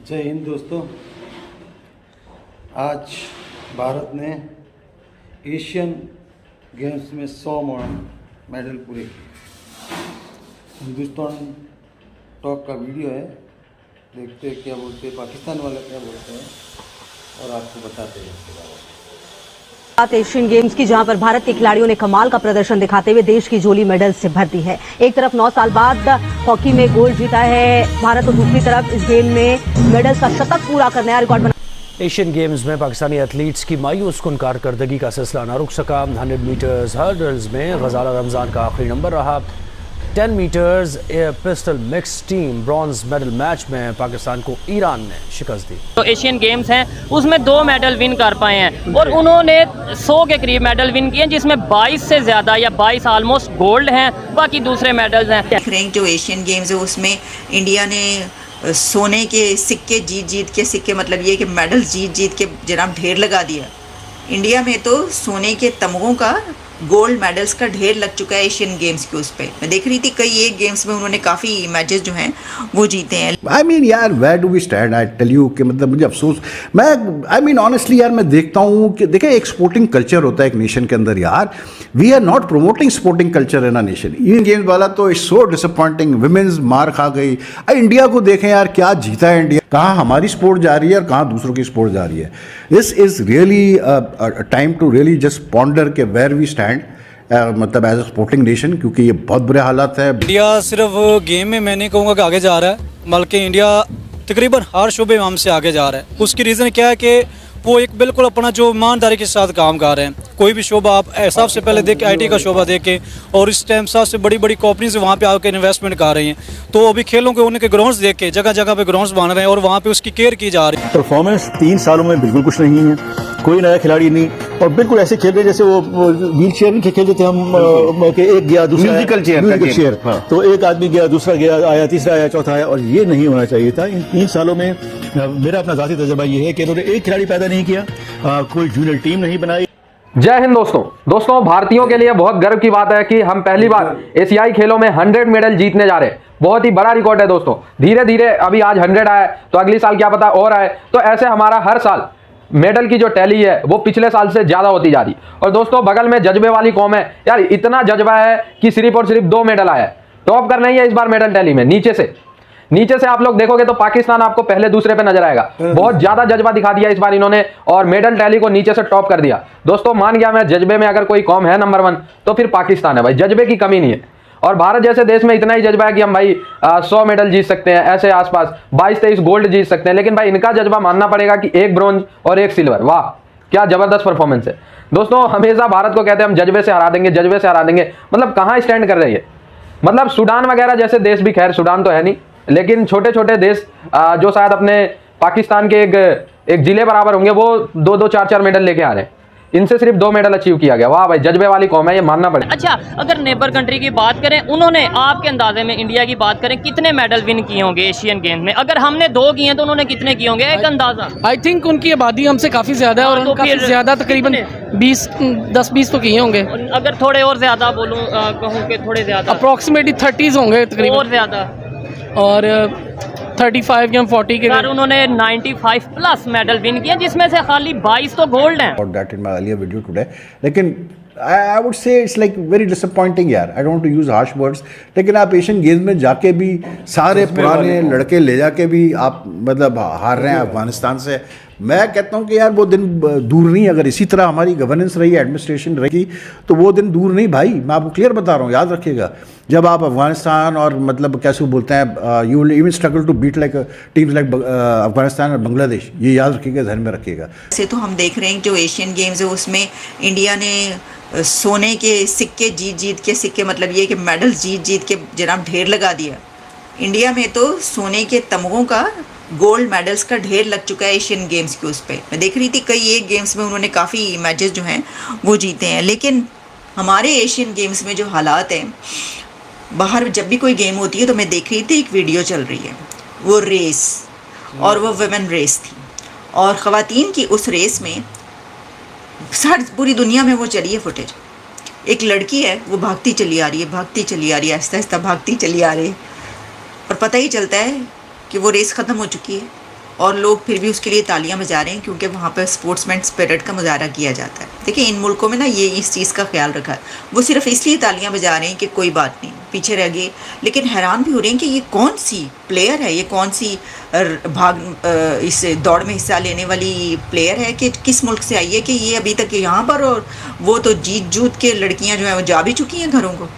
जय हिंद दोस्तों। आज भारत ने एशियन गेम्स में 100 मेडल पूरे किए। हिंदुस्तान टॉक का वीडियो है, देखते हैं क्या बोलते हैं, पाकिस्तान वाले क्या बोलते हैं और आपको बताते हैं इसके बारे में। एशियन गेम्स की, जहां पर भारत के खिलाड़ियों ने कमाल का प्रदर्शन दिखाते हुए देश की झोली मेडल से भर दी है। एक तरफ 9 साल बाद हॉकी में गोल्ड जीता है भारत, और दूसरी तरफ इस गेम में मेडल का शतक पूरा कर नया रिकॉर्ड बना। एशियन गेम्स में पाकिस्तानी एथलीट्स की मायूस कुन कारकर्दगी का सिलसिला न रुक सका। 100 मीटर्स हर्डल्स में गजाला रमजान का आखिरी नंबर रहा। 10 meters air pistol mix team bronze medal match में पाकिस्तान को ईरान ने शिकस्त दी। तो एशियन गेम्स हैं उसमें 2 मेडल विन कर पाए हैं और उन्होंने 100 के करीब मेडल विन किए, जिसमें 22 से ज़्यादा या 22 ऑलमोस्ट गोल्ड हैं, बाकी दूसरे मेडल्स हैं। रैंक जो एशियन गेम्स है उसमें इंडिया ने सोने के सिक्के जीत के, सिक्के मतलब ये कि मेडल जीत के जनाब ढेर लगा दिया। इंडिया में तो सोने के तमगों का, गोल्ड मेडल्स का ढेर लग चुका है एशियन गेम्स के। उस पे मैं देख रही थी कई एक गेम्स में उन्होंने काफ़ी मैचेस जो हैं वो जीते हैं। आई मीन यार, where do we stand? I tell you कि मतलब मुझे अफसोस, मैं आई मीन ऑनेस्टली यार मैं देखता हूँ कि देखें एक स्पोर्टिंग कल्चर होता है एक नेशन के अंदर यार। We are not promoting sporting culture in a nation. Indian games वाला तो इट्स सो डिसअपॉइंटिंग। विमेंस मार खा गई। इंडिया को देखें यार, क्या जीता है इंडिया, कहाँ हमारी स्पोर्ट जा रही है और कहाँ दूसरों की स्पोर्ट जा रही है। This is really time to really just ponder के वेयर वी स्टैंड मतलब एज अ स्पोर्टिंग नेशन, क्योंकि ये बहुत बुरे हालात है। इंडिया सिर्फ गेम में मैं नहीं कहूँगा कि आगे जा रहा है, बल्कि इंडिया तकरीबन हर शोबे में हमसे आगे जा रहा है। उसकी रीज़न क्या है कि वो एक बिल्कुल अपना जो ईमानदारी के साथ काम कर रहे हैं। कोई भी शोबा आप सबसे पहले देख के IT का शोबा देख के, और इस टाइम सबसे बड़ी बड़ी कंपनीज वहाँ पे आकर इन्वेस्टमेंट कर रही हैं। तो अभी खेलों के उनके ग्राउंड्स देख के जगह जगह पे ग्राउंड्स बन रहे हैं और वहाँ पे उसकी केयर की जा रही है। परफॉर्मेंस 3 सालों में बिल्कुल कुछ नहीं है, कोई नया खिलाड़ी नहीं, और बिल्कुल ऐसे खेल रहे जैसे वो व्हील चेयर नहीं खेलते थे हम, कि एक गया दूसरा, म्यूजिकल चेयर। तो एक आदमी गया, दूसरा गया, आया, तीसरा आया, चौथा आया, और ये नहीं होना चाहिए था। इन 3 सालों में मेरा अपना ज़ाती तजुर्बा ये है कि इन्होंने एक खिलाड़ी पैदा नहीं किया, कोई जूनियर टीम नहीं बनाई। जय हिंद दोस्तों, भारतीयों के लिए बहुत गर्व की बात है कि हम पहली बार एशियाई खेलों में 100 मेडल जीतने जा रहे हैं। बहुत ही बड़ा रिकॉर्ड है दोस्तों। धीरे धीरे अभी आज 100 आया तो अगली साल क्या पता और आए। तो ऐसे हमारा हर साल मेडल की जो टैली है वो पिछले साल से ज्यादा होती जा रही। और दोस्तों बगल में जज्बे वाली कौम है यार, इतना जज्बा है कि सिर्फ और सिर्फ 2 मेडल आया है। टॉप करना ही है इस बार मेडल टैली में। नीचे से आप लोग देखोगे तो पाकिस्तान आपको पहले दूसरे पे नजर आएगा। बहुत ज्यादा जज्बा दिखा दिया इस बार इन्होंने और मेडल टैली को नीचे से टॉप कर दिया। दोस्तों मान गया मैं, जज्बे में अगर कोई कौम है नंबर 1 तो फिर पाकिस्तान है भाई। जज्बे की कमी नहीं है। और भारत जैसे देश में इतना ही जज्बा है कि हम भाई 100 मेडल जीत सकते हैं, ऐसे आसपास 22-23 गोल्ड जीत सकते हैं। लेकिन भाई इनका जज्बा मानना पड़ेगा कि 1 ब्रोंज और 1 सिल्वर। वाह क्या जबरदस्त परफॉर्मेंस है दोस्तों। हमेशा भारत को कहते हैं हम जज्बे से हरा देंगे, मतलब कहाँ स्टैंड कर रही है। मतलब सूडान वगैरह जैसे देश भी, खैर सूडान तो है नहीं, लेकिन छोटे छोटे देश जो शायद अपने पाकिस्तान के एक जिले बराबर होंगे, वो 2-2, 4-4 मेडल लेके आ रहे हैं। इनसे सिर्फ 2 मेडल अचीव किया गया। वाह भाई, जज्बे वाली कौम है, ये मानना पड़ेगा। अच्छा, अगर नेबर कंट्री की बात करें, उन्होंने आपके अंदाजे में इंडिया की बात करें कितने मेडल विन किए होंगे एशियन गेम्स में? अगर हमने 2 किए हैं तो उन्होंने कितने किए होंगे, एक अंदाजा? आई थिंक उनकी आबादी हमसे काफ़ी ज़्यादा है और तो काफ़ी ज़्यादा, तकरीबन 10-20 तो किए होंगे। अगर थोड़े और ज़्यादा बोलूँ, कहूँ कि थोड़े ज़्यादा, अप्रॉक्सीमेटली 30s होंगे तकरीबन, और ज़्यादा, और 35 या 40 के। सर उन्होंने 95 प्लस मेडल विन किए, जिसमें से खाली 22 तो गोल्ड हैं। और that in my earlier video today, लेकिन I would say it's like very disappointing यार। I don't to use harsh words, लेकिन आप एशियन गेम्स में जाके भी सारे पुराने लड़के ले जाके भी आप मतलब हार रहे हैं अफगानिस्तान से। मैं कहता हूं कि यार वो दिन दूर नहीं। अगर इसी तरह हमारी गवर्नेंस रही, एडमिनिस्ट्रेशन रही, तो वो दिन दूर नहीं भाई। मैं आपको क्लियर बता रहा हूँ, याद रखिएगा। जब आप अफगानिस्तान और मतलब कैसे बोलते हैं, you will even struggle to beat like teams like Afghanistan और बांग्लादेश। ये याद रखिएगा, ध्यान में रखिएगा। से तो हम देख रहे हैं जो एशियन गेम्स है उसमें इंडिया ने सोने के सिक्के जीत के, सिक्के मतलब ये कि मेडल जीत के जनाब ढेर लगा दिया। इंडिया में तो सोने के तमगों का, गोल्ड मेडल्स का ढेर लग चुका है एशियन गेम्स के। उस पे मैं देख रही थी कई एक गेम्स में उन्होंने काफ़ी मैचेस जो हैं वो जीते हैं। लेकिन हमारे एशियन गेम्स में जो हालात हैं, बाहर जब भी कोई गेम होती है तो मैं देख रही थी एक वीडियो चल रही है, वो रेस, और वो वुमेन रेस थी, और ख़वातीन की उस रेस में पूरी दुनिया में वो चली है फुटेज। एक लड़की है, वो भागती चली आ रही है, आहिस्ता आहिस्ता भागती चली आ रही है, और पता ही चलता है कि वो रेस ख़त्म हो चुकी है और लोग फिर भी उसके लिए तालियां बजा रहे हैं, क्योंकि वहाँ पर स्पोर्ट्समैन स्पिरिट का मुजाहरा किया जाता है। देखिए इन मुल्कों में ना ये इस चीज़ का ख्याल रखा है, वो सिर्फ इसलिए तालियां बजा रहे हैं कि कोई बात नहीं पीछे रह गए, लेकिन हैरान भी हो रहे हैं कि ये कौन सी प्लेयर है, ये कौन सी इस दौड़ में हिस्सा लेने वाली प्लेयर है, कि किस मुल्क से आई है कि ये अभी तक यहाँ पर, और वो तो जीत जूत के लड़कियाँ जो हैं वो जा भी चुकी हैं घरों को।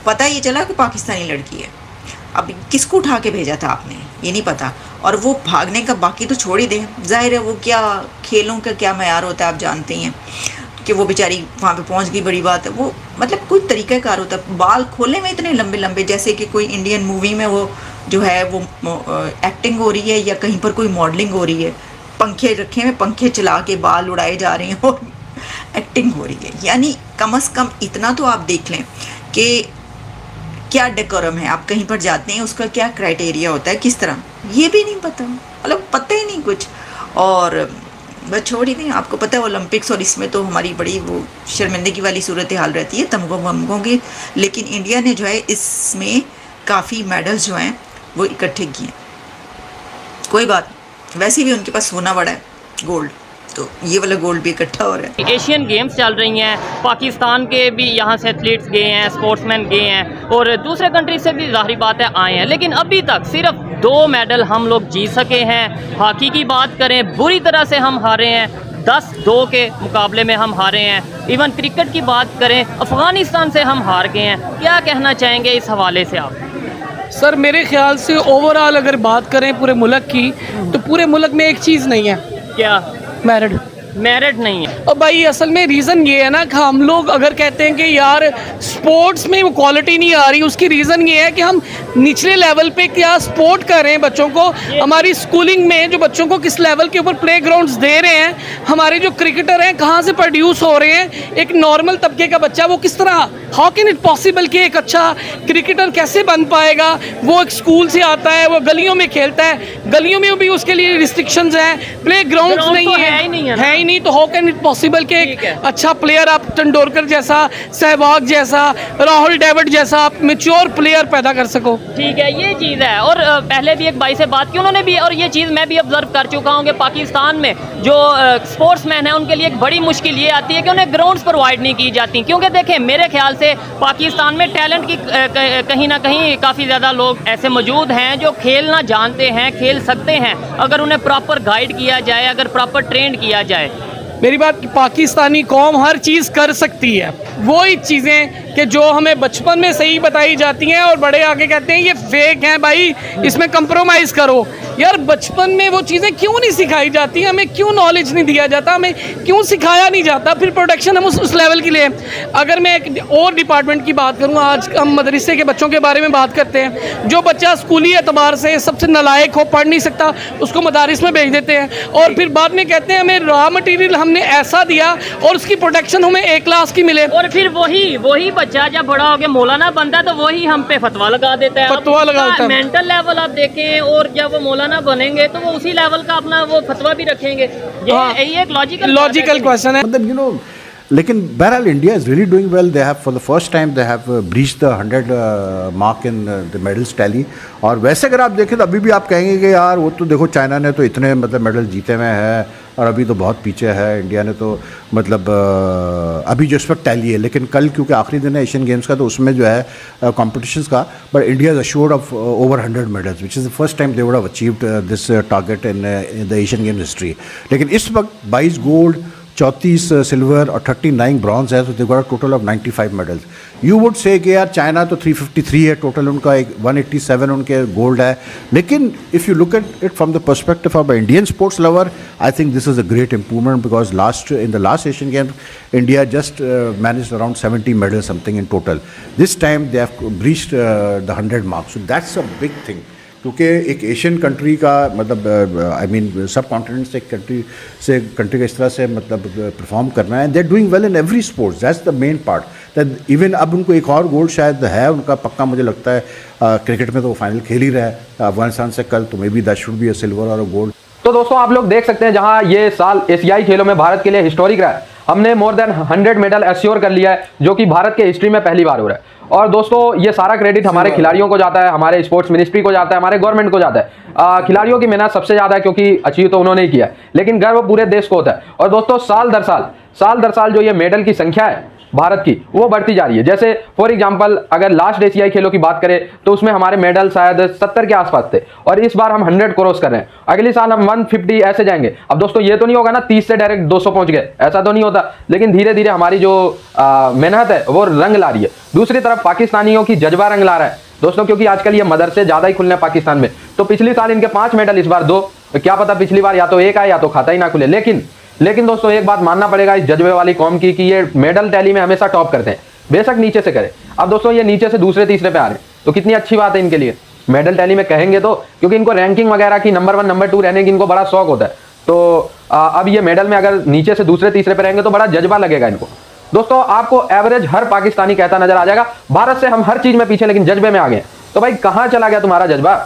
पता ये चला कि पाकिस्तानी लड़की है, अब किसको उठा के भेजा था आपने ये नहीं पता, और वो भागने का बाकी तो छोड़ ही दें, जाहिर है वो क्या खेलों का क्या मयार होता है आप जानते हैं कि वो बेचारी वहाँ पे पहुँच गई, बड़ी बात है। वो मतलब कोई तरीक़ाकार होता है, बाल खोलने में इतने लंबे लंबे, जैसे कि कोई इंडियन मूवी में वो जो है वो एक्टिंग हो रही है या कहीं पर कोई मॉडलिंग हो रही है, पंखे रखे हुए, पंखे चला के बाल उड़ाए जा रहे हैं और एक्टिंग हो रही है। यानी कम से कम इतना तो आप देख लें कि क्या डेकोरम है, आप कहीं पर जाते हैं उसका क्या क्राइटेरिया होता है, किस तरह, ये भी नहीं पता, मतलब पता ही नहीं कुछ। और बस छोड़ ही दें, आपको पता है ओलंपिक्स और इसमें तो हमारी बड़ी वो शर्मिंदगी वाली सूरत हाल रहती है तमगों वमगों की, लेकिन इंडिया ने जो है इसमें काफ़ी मेडल्स जो हैं वो इकट्ठे किए। कोई बात, वैसे भी उनके पास सोना बड़ा है, गोल्ड, तो ये वाला गोल्ड भी इकट्ठा हो रहा है। एशियन गेम्स चल रही हैं, पाकिस्तान के भी यहाँ से एथलीट्स गए हैं, स्पोर्ट्समैन गए हैं और दूसरे कंट्री से भी ज़ाहिर बात है आए हैं, लेकिन अभी तक सिर्फ 2 मेडल हम लोग जीत सके हैं। हॉकी की बात करें, बुरी तरह से हम हारे हैं, 10-2 के मुकाबले में हम हारे हैं। इवन क्रिकेट की बात करें, अफ़गानिस्तान से हम हार गए हैं। क्या कहना चाहेंगे इस हवाले से आप? सर मेरे ख्याल से ओवरऑल अगर बात करें पूरे मुल्क की, तो पूरे मुल्क में एक चीज़ नहीं है। क्या? मेरिट नहीं है। और भाई असल में रीज़न ये है ना कि हम लोग अगर कहते हैं कि यार स्पोर्ट्स में वो क्वालिटी नहीं आ रही, उसकी रीज़न ये है कि हम निचले लेवल पे क्या सपोर्ट कर रहे हैं बच्चों को, हमारी स्कूलिंग में जो बच्चों को किस लेवल के ऊपर प्ले ग्राउंड्स दे रहे हैं, हमारे जो क्रिकेटर हैं कहाँ से प्रोड्यूस हो रहे हैं, एक नॉर्मल तबके का बच्चा वो किस तरह, हाउ कैन इट पॉसिबल कि एक अच्छा क्रिकेटर कैसे बन पाएगा, वो एक स्कूल से आता है, वो गलियों में खेलता है, गलियों में भी उसके लिए रिस्ट्रिक्शंस हैं, प्ले ग्राउंड नहीं है ही नहीं, तो हाउ कैन इट पॉसिबल कि अच्छा प्लेयर आप तेंदुलकर जैसा, सहवाग जैसा, राहुल डेविड जैसा आप मैच्योर प्लेयर पैदा कर सको। ठीक है, ये चीज़ है। और पहले भी एक भाई से बात की उन्होंने भी, और ये चीज़ मैं भी ऑब्जर्व कर चुका हूँ कि पाकिस्तान में जो स्पोर्ट्समैन है उनके लिए एक बड़ी मुश्किल ये आती है कि उन्हें ग्राउंड्स प्रोवाइड नहीं की जाती, क्योंकि देखें मेरे ख्याल से पाकिस्तान में टैलेंट की कहीं ना कहीं काफ़ी ज़्यादा लोग ऐसे मौजूद हैं जो खेलना जानते हैं, खेल सकते हैं, अगर उन्हें प्रॉपर गाइड किया जाए, अगर प्रॉपर ट्रेंड किया जाए। मेरी बात, पाकिस्तानी कौम हर चीज़ कर सकती है, वही चीज़ें कि जो हमें बचपन में सही बताई जाती हैं और बड़े आगे कहते हैं ये फेक हैं भाई, इसमें कंप्रोमाइज़ करो। यार बचपन में वो चीज़ें क्यों नहीं सिखाई जाती, हमें क्यों नॉलेज नहीं दिया जाता, हमें क्यों सिखाया नहीं जाता, फिर प्रोडक्शन हम उस लेवल के लिए। अगर मैं एक और डिपार्टमेंट की बात करूँ, आज हम मदरसे के बच्चों के बारे में बात करते हैं, जो बच्चा स्कूली एतबार से सबसे नालायक हो, पढ़ नहीं सकता, उसको मदारिस में भेज देते हैं और फिर बाद में कहते हैं हमें रॉ मटीरियल हमने ऐसा दिया और उसकी प्रोडक्शन हमें A क्लास की मिले, और फिर वही बच्चा जब बड़ा हो गया मौलाना बनता है तो वही हम पे फतवा लगा देता है। फतवा लगाता है। मेंटल लेवल आप देखें, और जब वो मौलाना बनेंगे तो वो उसी लेवल का अपना वो फतवा भी रखेंगे। ये एक लॉजिकल क्वेश्चन है। मतलब लेकिन बहरहाल India is really doing well. They have for the first time they have breached the 100 mark in the medals tally. और वैसे अगर आप देखें तो अभी भी आप कहेंगे कि यार वो तो देखो चाइना ने तो इतने मतलब मेडल जीते हुए हैं और अभी तो बहुत पीछे है, इंडिया ने तो मतलब अभी जो इस वक्त टैली है। लेकिन कल क्योंकि आखिरी दिन है एशियन गेम्स का, तो उसमें जो है कॉम्पिटिशन्स का, but India is assured of over 100 medals which is the first time they would have achieved this target in the Asian game history. लेकिन इस वक्त 22 गोल्ड, 34 सिल्वर और 39 ब्रॉन्ज है, तो they got a total of 95 medals. You would say कि यार China तो 353 है टोटल उनका, 187 उनके गोल्ड है। लेकिन if you look at it from the perspective of Indian sports lover, I think this is a great improvement because in the last Asian games India just managed around 70 medal something in total. This time they have breached the 100 marks, so that's a big thing. क्योंकि एक Asian country का मतलब I mean सब continent से country का इस तरह से मतलब परफॉर्म करना है, they are doing well in every sports, that's the main part. That even अब उनको एक और गोल्ड शायद है उनका पक्का, मुझे लगता है क्रिकेट में तो वो फाइनल खेल ही रहा है अफगानिस्तान से कल, तो may be that should be a silver और अ गोल्ड। तो दोस्तों आप लोग देख सकते हैं जहां ये साल एशियाई खेलों में भारत के लिए हिस्टोरिक रहा है, हमने मोर देन 100 मेडल एश्योर कर लिया है, जो कि भारत के हिस्ट्री में पहली बार हो रहा है। और दोस्तों ये सारा क्रेडिट हमारे खिलाड़ियों को जाता है, हमारे स्पोर्ट्स मिनिस्ट्री को जाता है, हमारे गवर्नमेंट को जाता है। खिलाड़ियों की मेहनत सबसे ज़्यादा है क्योंकि अचीव तो उन्होंने ही किया है, लेकिन गर्व पूरे देश को होता है। और दोस्तों साल दर साल जो ये मेडल की संख्या है भारत की, वो बढ़ती जा रही है। जैसे फॉर एग्जांपल अगर लास्ट एशियाई खेलों की बात करें तो उसमें हमारे मेडल शायद 70 के आसपास थे, और इस बार हम 100 क्रॉस कर रहे हैं। अगले साल हम 150 ऐसे जाएंगे। अब दोस्तों ये तो नहीं होगा ना 30 से डायरेक्ट 200 पहुंच गए, ऐसा तो नहीं होता, लेकिन धीरे धीरे हमारी जो मेहनत है वो रंग ला रही है। दूसरी तरफ पाकिस्तानियों की जज्बा रंग ला रहा है दोस्तों, क्योंकि आजकल ये मदरसे ज्यादा ही खुलने हैं पाकिस्तान में। तो पिछले साल इनके 5 मेडल, इस बार 2, तो क्या पता पिछली बार या तो 1 आए या तो खाता ही ना खुले। लेकिन दोस्तों एक बात मानना पड़ेगा इस जज्बे वाली कौम की कि ये मेडल टैली में हमेशा टॉप करते हैं, बेशक नीचे से करे। अब दोस्तों ये नीचे से दूसरे तीसरे पे आ रहे हैं, तो कितनी अच्छी बात है इनके लिए। मेडल टैली में कहेंगे तो, क्योंकि इनको रैंकिंग वगैरह की नंबर 1 नंबर 2 रहने की इनको बड़ा शौक होता है। तो अब ये मेडल में अगर नीचे से दूसरे तीसरे पे रहेंगे तो बड़ा जज्बा लगेगा इनको। दोस्तों आपको एवरेज हर पाकिस्तानी कहता नजर आ जाएगा, भारत से हम हर चीज में पीछे लेकिन जज्बे में आ गए। तो भाई कहां चला गया तुम्हारा जज्बा?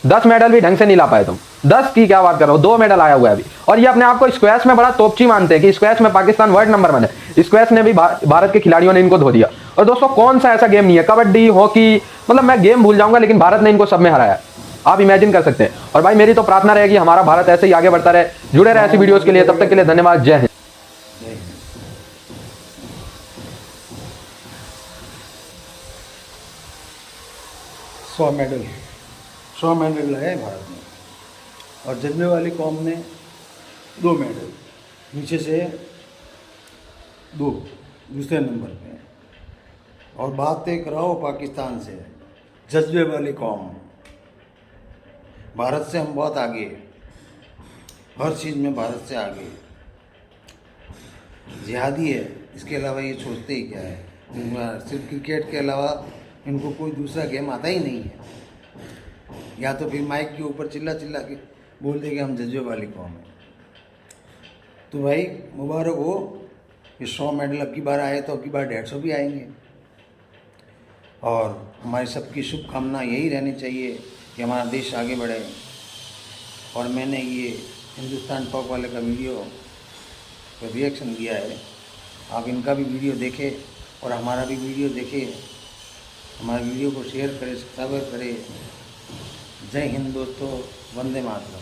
10 मेडल भी ढंग से नहीं ला पाए तुम। 10 की क्या बात कर रहे हो, 2 मेडल आया हुआ है अभी। और ये अपने आप को स्क्वैश में बड़ा तोपची मानते हैं कि स्क्वैश में पाकिस्तान वर्ल्ड नंबर 1 है। स्क्वैश ने भी भारत के खिलाड़ियों ने इनको धो दिया। और दोस्तों कौन सा ऐसा गेम नहीं है, कबड्डी, हॉकी, मतलब मैं गेम भूल जाऊंगा, लेकिन भारत ने इनको सब में हराया। आप इमेजिन कर सकते हैं। और भाई मेरी तो प्रार्थना रहेगी हमारा भारत ऐसे ही आगे बढ़ता रहे। जुड़े रहे ऐसी वीडियोस के लिए, तब तक के लिए धन्यवाद। जय हिंद। 100 मेडल लाए भारत ने, और जज्बे वाली कौम ने 2 मेडल, नीचे से 2 दूसरे नंबर पे। और बात तय कराओ पाकिस्तान से, जज्बे वाली कौम। भारत से हम बहुत आगे, हर चीज़ में भारत से आगे। जिहादी है, इसके अलावा ये सोचते ही क्या है। सिर्फ क्रिकेट के अलावा इनको कोई दूसरा गेम आता ही नहीं है। या तो फिर माइक के ऊपर चिल्ला के बोल दे कि हम जज्बे वाली कौम है। तो भाई मुबारक हो कि 100 मेडल अब की बार आए, तो अब की बार 150 भी आएंगे। और हमारी सबकी शुभकामना यही रहनी चाहिए कि हमारा देश आगे बढ़े। और मैंने ये हिंदुस्तान टॉप वाले का वीडियो पर रिएक्शन दिया है, आप इनका भी वीडियो देखें और हमारा भी वीडियो देखें। हमारे वीडियो को शेयर करें, सब्सक्राइब करें। जय हिंद दोस्तों, वंदे मातरम।